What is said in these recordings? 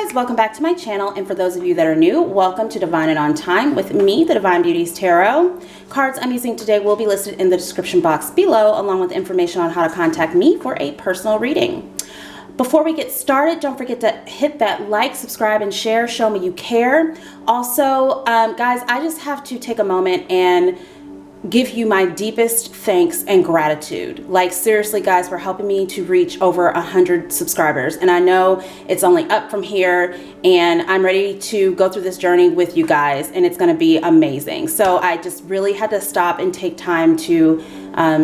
guys, welcome back to my channel, and for those of you that are new, welcome to Divine and On Time with me, the Divine Beauties Tarot. Cards I'm using today will be listed in the description box below, along with information on how to contact me for a personal reading. Before we get started, don't forget to hit that like, subscribe, and share. Show me you care. Also, guys, I just have to take a moment and give you my deepest thanks and gratitude. Like, seriously, guys, for helping me to reach over 100 subscribers. And I know it's only up from here, and I'm ready to go through this journey with you guys, and it's going to be amazing. So I just really had to stop and take time to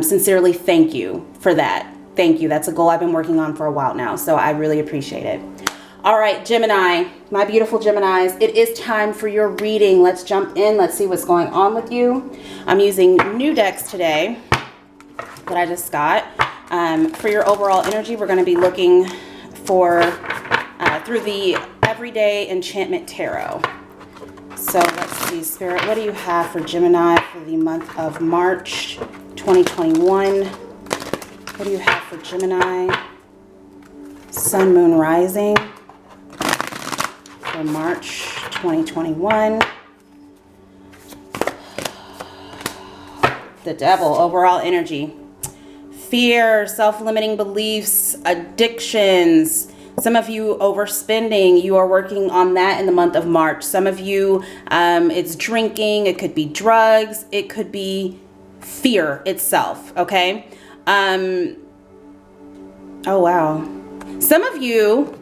sincerely thank you for that. Thank you. That's a goal I've been working on for a while now, so I really appreciate it. All right, Gemini, my beautiful Geminis, it is time for your reading. Let's jump in. Let's see what's going on with you. I'm using new decks today that I just got. For your overall energy, we're going to be looking for through the Everyday Enchantment Tarot. So let's see, Spirit, what do you have for Gemini for the month of March 2021? What do you have for Gemini? Sun, Moon, Rising for March 2021. The Devil, overall energy. Fear, self-limiting beliefs, addictions. Some of you overspending. You are working on that in the month of March. Some of you, it's drinking. It could be drugs. It could be fear itself, okay? Oh, wow. Some of you,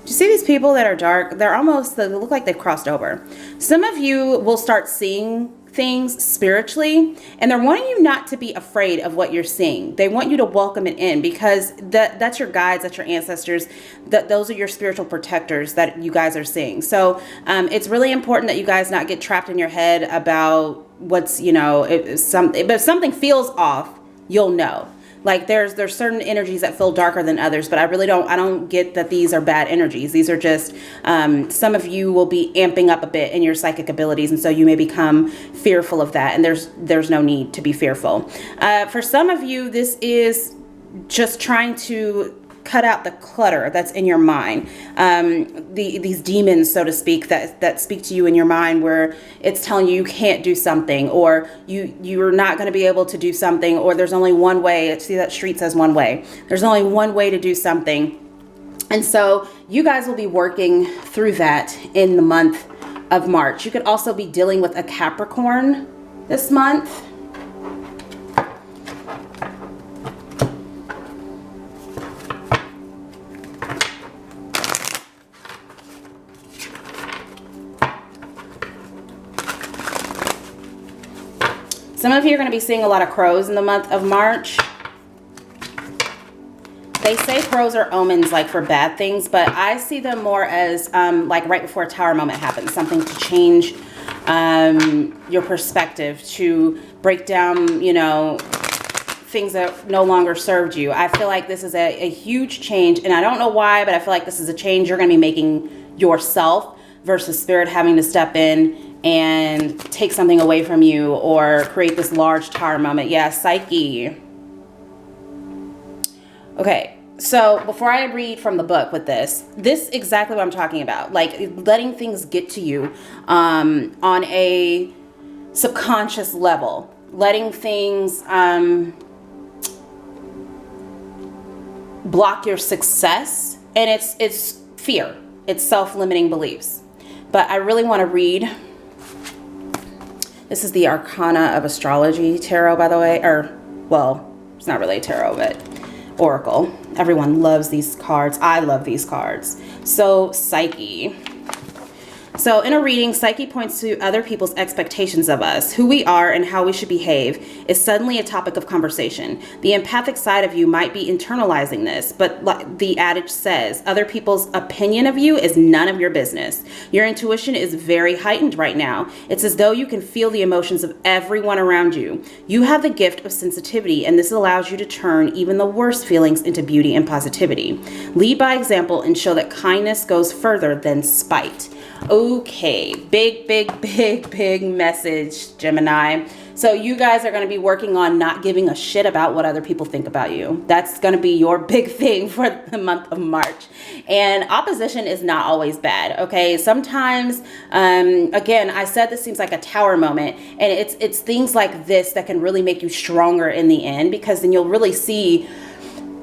do you see these people that are dark? They look like they've crossed over. Some of you will start seeing things spiritually, and they're wanting you not to be afraid of what you're seeing. They want you to welcome it in, because that's your guides, that's your ancestors, those are your spiritual protectors that you guys are seeing. So it's really important that you guys not get trapped in your head about what's, but if something feels off, you'll know. Like there's certain energies that feel darker than others, but I don't get that these are bad energies. These are just, some of you will be amping up a bit in your psychic abilities, and so you may become fearful of that, and there's no need to be fearful. For some of you, this is just trying to cut out the clutter that's in your mind. These demons, so to speak, that speak to you in your mind, where it's telling you can't do something, or you're not going to be able to do something, or there's only one way. See, that street says one way. There's only one way to do something. And so you guys will be working through that in the month of March. You could also be dealing with a Capricorn this month. Some of you are going to be seeing a lot of crows in the month of March. They say crows are omens, like for bad things, but I see them more as like right before a tower moment happens, something to change your perspective, to break down, things that no longer served you. I feel like this is a huge change, and I don't know why, but I feel like this is a change you're going to be making yourself, versus Spirit having to step in and take something away from you or create this large tower moment. Yeah, Psyche. Okay, so before I read from the book with this exactly what I'm talking about. Like letting things get to you on a subconscious level. Letting things block your success. And it's fear. It's self-limiting beliefs. But I really want to read. This is the Arcana of Astrology Tarot, by the way. Well, it's not really a tarot, but Oracle. Everyone loves these cards. I love these cards. So, Psyche. So in a reading, Psyche points to other people's expectations of us, who we are, and how we should behave is suddenly a topic of conversation. The empathic side of you might be internalizing this, but like the adage says, other people's opinion of you is none of your business. Your intuition is very heightened right now. It's as though you can feel the emotions of everyone around you. You have the gift of sensitivity, and this allows you to turn even the worst feelings into beauty and positivity. Lead by example and show that kindness goes further than spite. Okay, big message, Gemini. So you guys are going to be working on not giving a shit about what other people think about you. That's going to be your big thing for the month of March. And opposition is not always bad, okay? Sometimes, again, I said this seems like a tower moment, and it's things like this that can really make you stronger in the end, because then you'll really see,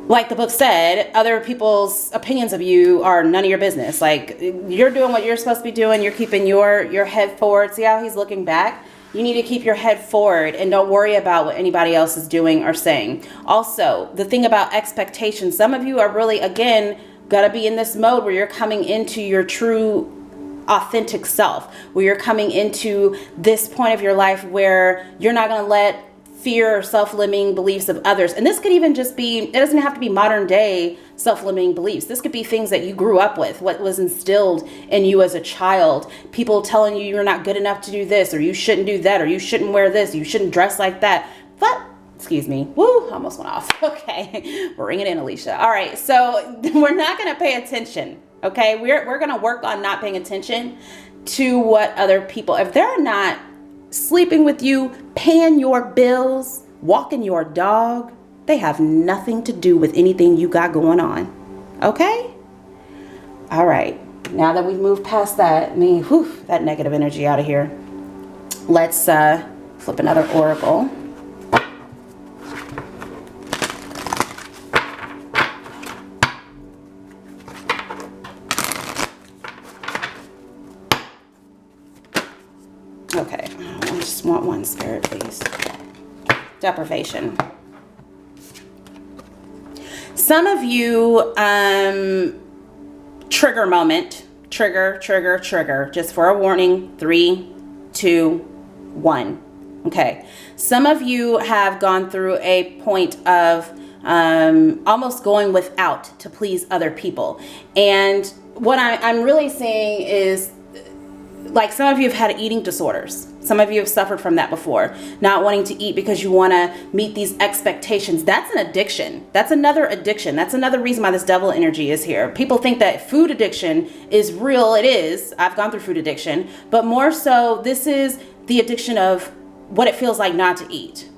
like the book said, other people's opinions of you are none of your business. Like, you're doing what you're supposed to be doing. You're keeping your head forward. See how he's looking back? You need to keep your head forward and don't worry about what anybody else is doing or saying. Also, the thing about expectations, some of you are really, again, gotta be in this mode where you're coming into your true authentic self, where you're coming into this point of your life where you're not gonna let fear or self-limiting beliefs of others. And this could even just be, it doesn't have to be modern day self-limiting beliefs. This could be things that you grew up with, what was instilled in you as a child. People telling you you're not good enough to do this, or you shouldn't do that, or you shouldn't wear this, you shouldn't dress like that. But, excuse me, woo, almost went off. Okay, bring it in, Alicia. All right, so we're not gonna pay attention, okay? We're gonna work on not paying attention to what other people, if they're not sleeping with you, paying your bills, walking your dog, they have nothing to do with anything you got going on. Okay? All right. Now that we've moved past that, that negative energy out of here, let's flip another oracle. Okay, I just want one spirit, please. Deprivation. Some of you, trigger moment, trigger, just for a warning, 3, 2, 1. Okay. Some of you have gone through a point of almost going without to please other people. And what I'm really saying is, like, some of you have had eating disorders. Some of you have suffered from that before. Not wanting to eat because you want to meet these expectations. That's an addiction. That's another addiction. That's another reason why this devil energy is here. People think that food addiction is real. It is. I've gone through food addiction. But more so, this is the addiction of what it feels like not to eat.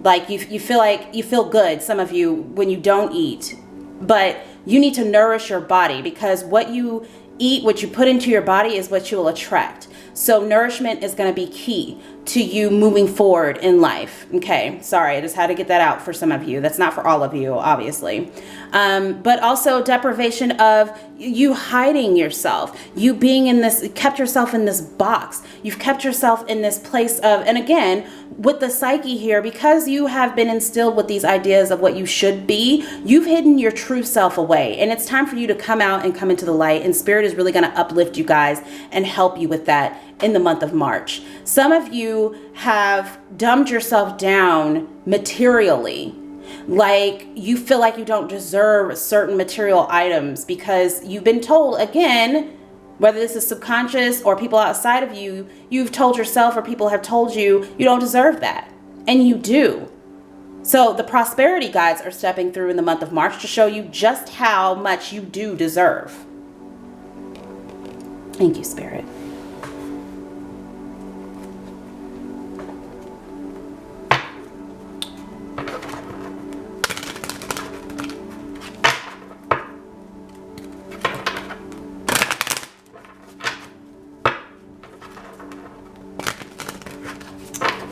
Like, you feel like you feel good, some of you, when you don't eat. But you need to nourish your body, because what you eat, what you put into your body, is what you will attract. So nourishment is going to be key to you moving forward in life. Okay, sorry, I just had to get that out for some of you. That's not for all of you, obviously. But also deprivation of you hiding yourself, you being in this, kept yourself in this box. You've kept yourself in this place of, and again, with the psyche here, because you have been instilled with these ideas of what you should be, you've hidden your true self away. And it's time for you to come out and come into the light. And Spirit is really going to uplift you guys and help you with that in the month of March. Some of you have dumbed yourself down materially. Like, you feel like you don't deserve certain material items because you've been told, again, whether this is subconscious or people outside of you, you've told yourself or people have told you, you don't deserve that. And you do. So the prosperity guides are stepping through in the month of March to show you just how much you do deserve. Thank you, Spirit.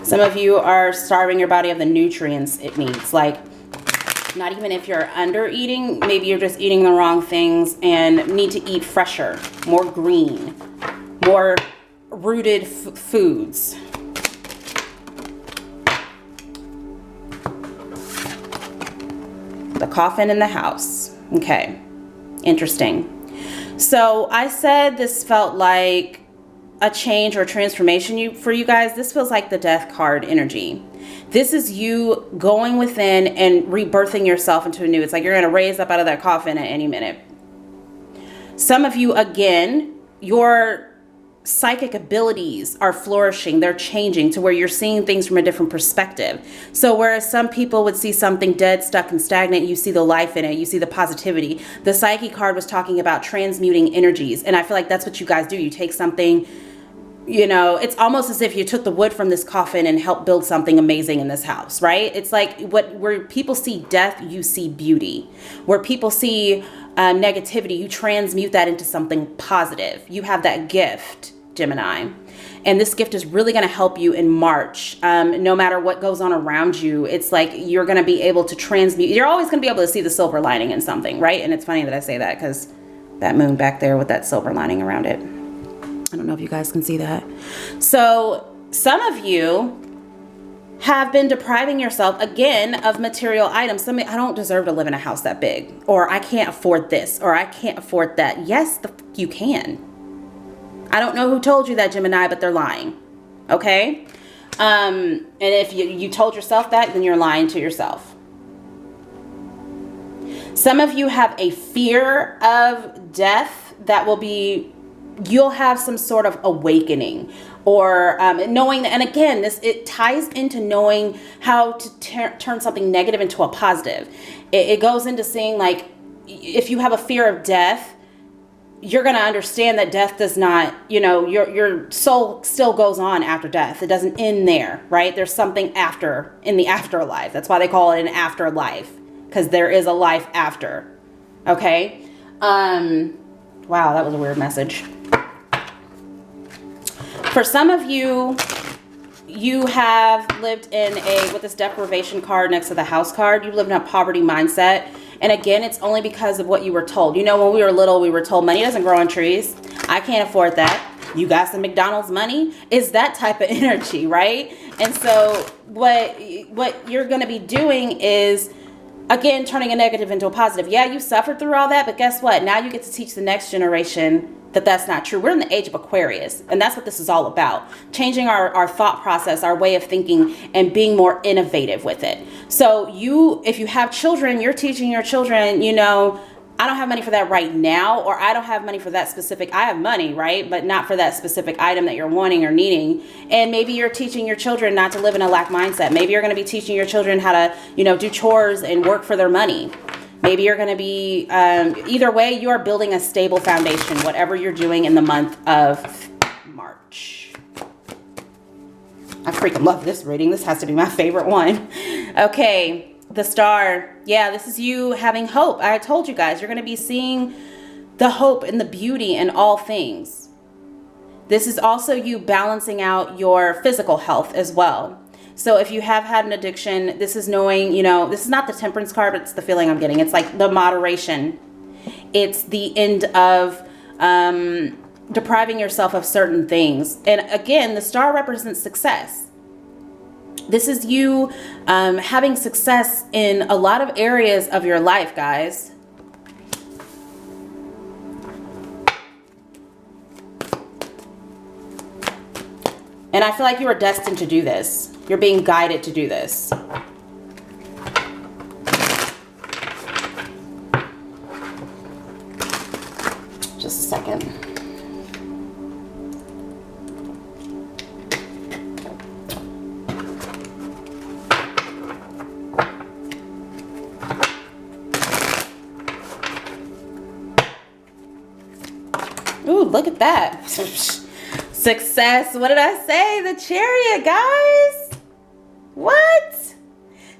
Some of you are starving your body of the nutrients it needs. Like, not even if you're under eating, maybe you're just eating the wrong things and need to eat fresher, more green, more rooted foods. The coffin in the house. Okay, interesting. So I said this felt like a change or transformation for you guys. This feels like the death card energy. This is you going within and rebirthing yourself into a new. It's like you're going to raise up out of that coffin at any minute. Some of you, again, your psychic abilities are flourishing. They're changing to where you're seeing things from a different perspective. So whereas some people would see something dead, stuck, and stagnant, you see the life in it. You see the positivity. The Psyche card was talking about transmuting energies. And I feel like that's what you guys do. You take something, you know, it's almost as if you took the wood from this coffin and helped build something amazing in this house, right? It's like where people see death, you see beauty. Where people see negativity, you transmute that into something positive. You have that gift, Gemini. And this gift is really going to help you in March. No matter what goes on around you, it's like you're going to be able to transmute. You're always going to be able to see the silver lining in something, right? And it's funny that I say that because that moon back there with that silver lining around it. I don't know if you guys can see that. So some of you have been depriving yourself again of material items. I don't deserve to live in a house that big, or I can't afford this, or I can't afford that. Yes, you can. I don't know who told you that, Gemini, but they're lying. Okay? And if you told yourself that, then you're lying to yourself. Some of you have a fear of death that will be, you'll have some sort of awakening or knowing, and again, it ties into knowing how to turn something negative into a positive. It goes into saying, like, if you have a fear of death, you're going to understand that death does not, you know, your soul still goes on after death. It doesn't end there, right? There's something after, in the afterlife. That's why they call it an afterlife, because there is a life after. Okay? Wow, that was a weird message. For some of you, you have lived in with this deprivation card next to the house card, you lived in a poverty mindset. And again, it's only because of what you were told. You know, when we were little, we were told money doesn't grow on trees. I can't afford that. You got some McDonald's money? Is that type of energy, right? And so what you're going to be doing is, again, turning a negative into a positive. Yeah, you suffered through all that, but guess what? Now you get to teach the next generation that that's not true. We're in the age of Aquarius, and that's what this is all about. Changing our thought process, our way of thinking, and being more innovative with it. So if you have children, you're teaching your children, you know, I don't have money for that right now, or I don't have money for that specific, I have money, right? But not for that specific item that you're wanting or needing. And maybe you're teaching your children not to live in a lack mindset. Maybe you're going to be teaching your children how to, you know, do chores and work for their money. Maybe you're going to be, either way, you are building a stable foundation, whatever you're doing in the month of March. I freaking love this reading. This has to be my favorite one. Okay, the star. Yeah, this is you having hope. I told you guys, you're going to be seeing the hope and the beauty in all things. This is also you balancing out your physical health as well. So if you have had an addiction, this is knowing, you know, this is not the temperance card, but it's the feeling I'm getting. It's like the moderation. It's the end of depriving yourself of certain things. And again, the star represents success. This is you having success in a lot of areas of your life, guys. And I feel like you are destined to do this. You're being guided to do this. Just a second. Ooh, look at that. Success. What did I say? The Chariot, guys. What?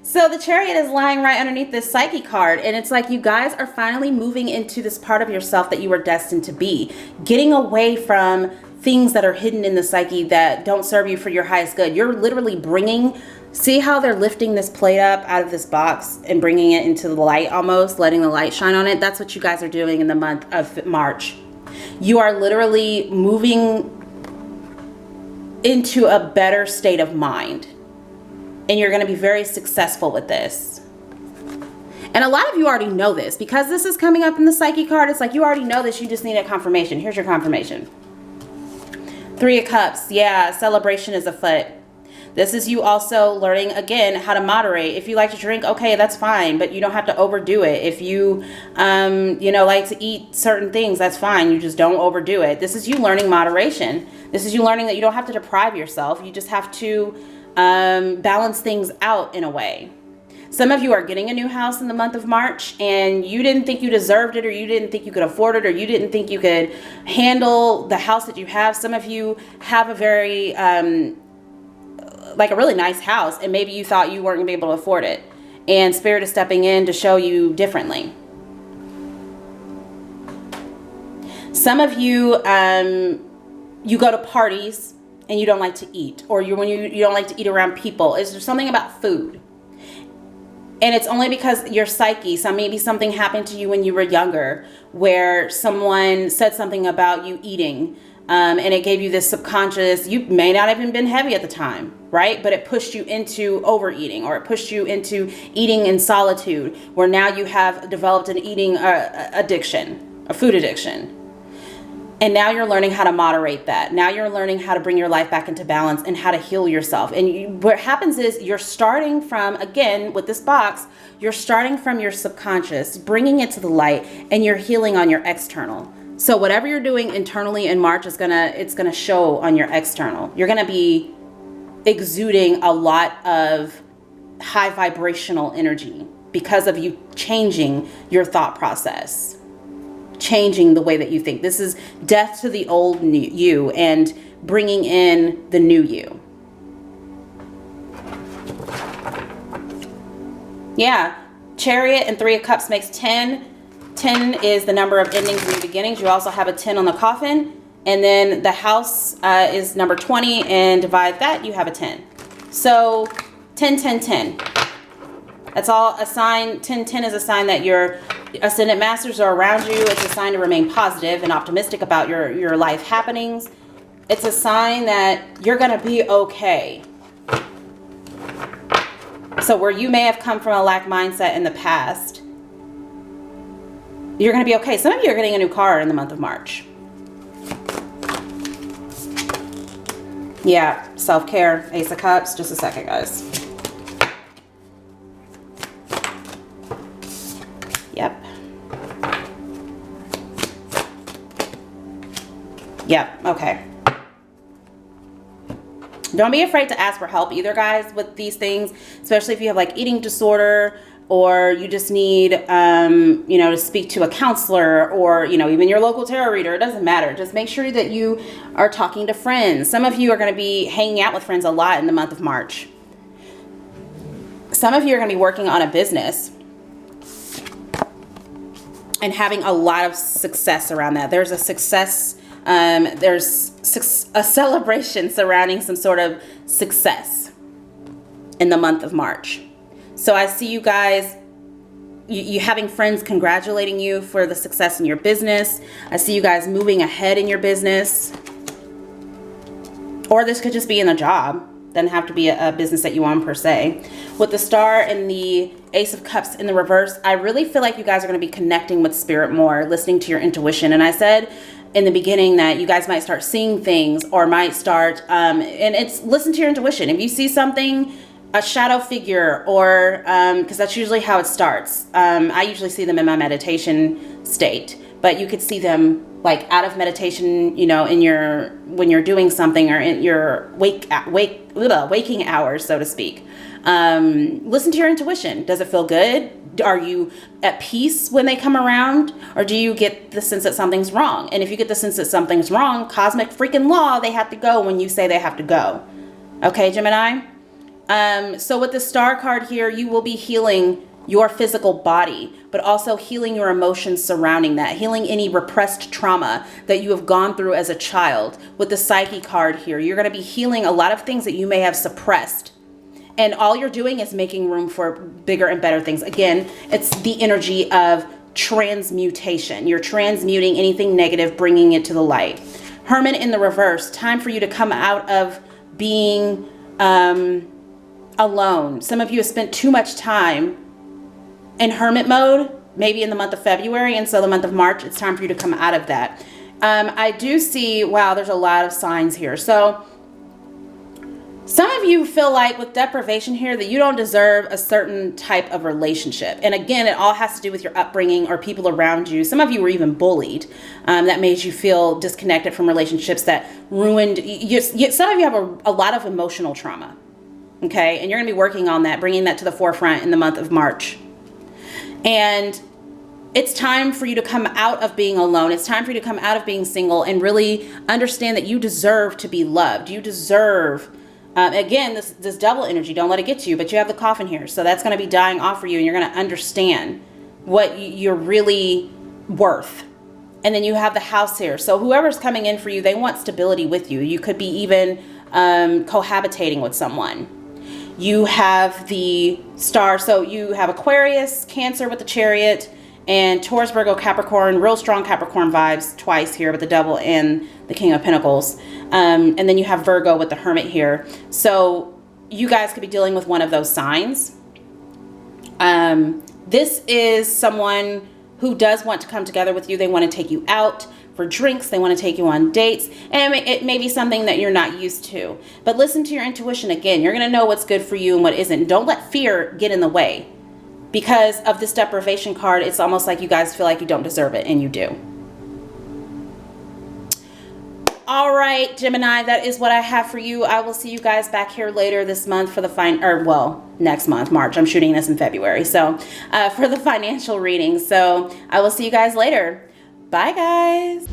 So the Chariot is lying right underneath this Psyche card. And it's like you guys are finally moving into this part of yourself that you were destined to be. Getting away from things that are hidden in the Psyche that don't serve you for your highest good. You're literally bringing, see how they're lifting this plate up out of this box and bringing it into the light almost, letting the light shine on it. That's what you guys are doing in the month of March. You are literally moving into a better state of mind. And you're going to be very successful with this. And a lot of you already know this because this is coming up in the Psyche card. It's like you already know this. You just need a confirmation. Here's your confirmation. 3 of Cups. Yeah, celebration is afoot. This is you also learning, again, how to moderate. If you like to drink, okay, that's fine, but you don't have to overdo it. If you, you know, like to eat certain things, that's fine. You just don't overdo it. This is you learning moderation. This is you learning that you don't have to deprive yourself. You just have to balance things out in a way. Some of you are getting a new house in the month of March, and you didn't think you deserved it, or you didn't think you could afford it, or you didn't think you could handle the house that you have. Some of you have a very, like a really nice house, and maybe you thought you weren't gonna be able to afford it. And Spirit is stepping in to show you differently. Some of you, you go to parties and you don't like to eat, or you don't like to eat around people. Is there something about food? And it's only because your psyche, maybe something happened to you when you were younger, where someone said something about you eating, and it gave you this subconscious, you may not have even been heavy at the time, right? But it pushed you into overeating, or it pushed you into eating in solitude, where now you have developed an eating addiction, a food addiction. And now you're learning how to moderate that. Now you're learning how to bring your life back into balance and how to heal yourself. And what happens is you're starting from, again, with this box, you're starting from your subconscious, bringing it to the light, and you're healing on your external. So whatever you're doing internally in March it's gonna show on your external. You're gonna be exuding a lot of high vibrational energy because of you changing your thought process. Changing the way that you think. This is death to the old you and bringing in the new you. Yeah, Chariot and 3 of Cups makes 10. 10 is the number of endings and new beginnings. You also have a 10 on the coffin. And then the house is number 20, and divide that, you have a 10. So 10, 10, 10. That's all a sign. 10, 10 is a sign that your ascendant masters are around you. It's a sign to remain positive and optimistic about your life happenings. It's a sign that you're going to be okay. So where you may have come from a lack mindset in the past, you're going to be okay. Some of you are getting a new car in the month of March. Yeah, self-care, Ace of Cups. Just a second, guys. Yep. Yep, okay. Don't be afraid to ask for help either, guys, with these things, especially if you have like eating disorder, or you just need, to speak to a counselor, or, even your local tarot reader. It doesn't matter. Just make sure that you are talking to friends. Some of you are going to be hanging out with friends a lot in the month of March. Some of you are going to be working on a business and having a lot of success around that. There's a success, there's a celebration surrounding some sort of success in the month of March. So I see you guys, you having friends congratulating you for the success in your business. I see you guys moving ahead in your business. Or this could just be in a job. Doesn't have to be a business that you own per se. With the Star and the Ace of Cups in the reverse, I really feel like you guys are going to be connecting with spirit more, listening to your intuition. And I said in the beginning that you guys might start seeing things, or might start, and it's listen to your intuition. If you see something, a shadow figure, or because that's usually how it starts. I usually see them in my meditation state, but you could see them like out of meditation, when you're doing something, or in your waking hours, so to speak. Listen to your intuition. Does it feel good? Are you at peace when they come around, or do you get the sense that something's wrong? And if you get the sense that something's wrong, cosmic freaking law, they have to go when you say they have to go. Okay, Gemini? So with the Star card here, you will be healing your physical body, but also healing your emotions surrounding that, healing any repressed trauma that you have gone through as a child. With the Psyche card here, you're going to be healing a lot of things that you may have suppressed. And all you're doing is making room for bigger and better things. Again, it's the energy of transmutation. You're transmuting anything negative, bringing it to the light. Hermit in the reverse, time for you to come out of being alone. Some of you have spent too much time in hermit mode, maybe in the month of February, and so the month of March, it's time for you to come out of that. I do see, wow, there's a lot of signs here. So some of you feel like with deprivation here that you don't deserve a certain type of relationship. And again, it all has to do with your upbringing or people around you. Some of you were even bullied. That made you feel disconnected from relationships that ruined you. Some of you have a lot of emotional trauma. Okay, and you're going to be working on that, bringing that to the forefront in the month of March. And it's time for you to come out of being alone. It's time for you to come out of being single and really understand that you deserve to be loved. You deserve, again, this double energy. Don't let it get to you, but you have the coffin here. So that's going to be dying off for you, and you're going to understand what you're really worth. And then you have the house here. So whoever's coming in for you, they want stability with you. You could be even cohabitating with someone. You have the star. So you have Aquarius, Cancer with the Chariot, and Taurus, Virgo, Capricorn. Real strong Capricorn vibes twice here with the Devil and the King of Pentacles. And then you have Virgo with the Hermit here. So you guys could be dealing with one of those signs. This is someone who does want to come together with you. They want to take you out for drinks. They want to take you on dates. And it may be something that you're not used to. But listen to your intuition again. You're going to know what's good for you and what isn't. Don't let fear get in the way. Because of this deprivation card, it's almost like you guys feel like you don't deserve it, and you do. All right, Gemini, that is what I have for you. I will see you guys back here later this month for the next month, March. I'm shooting this in February. So for the financial reading. So I will see you guys later. Bye, guys.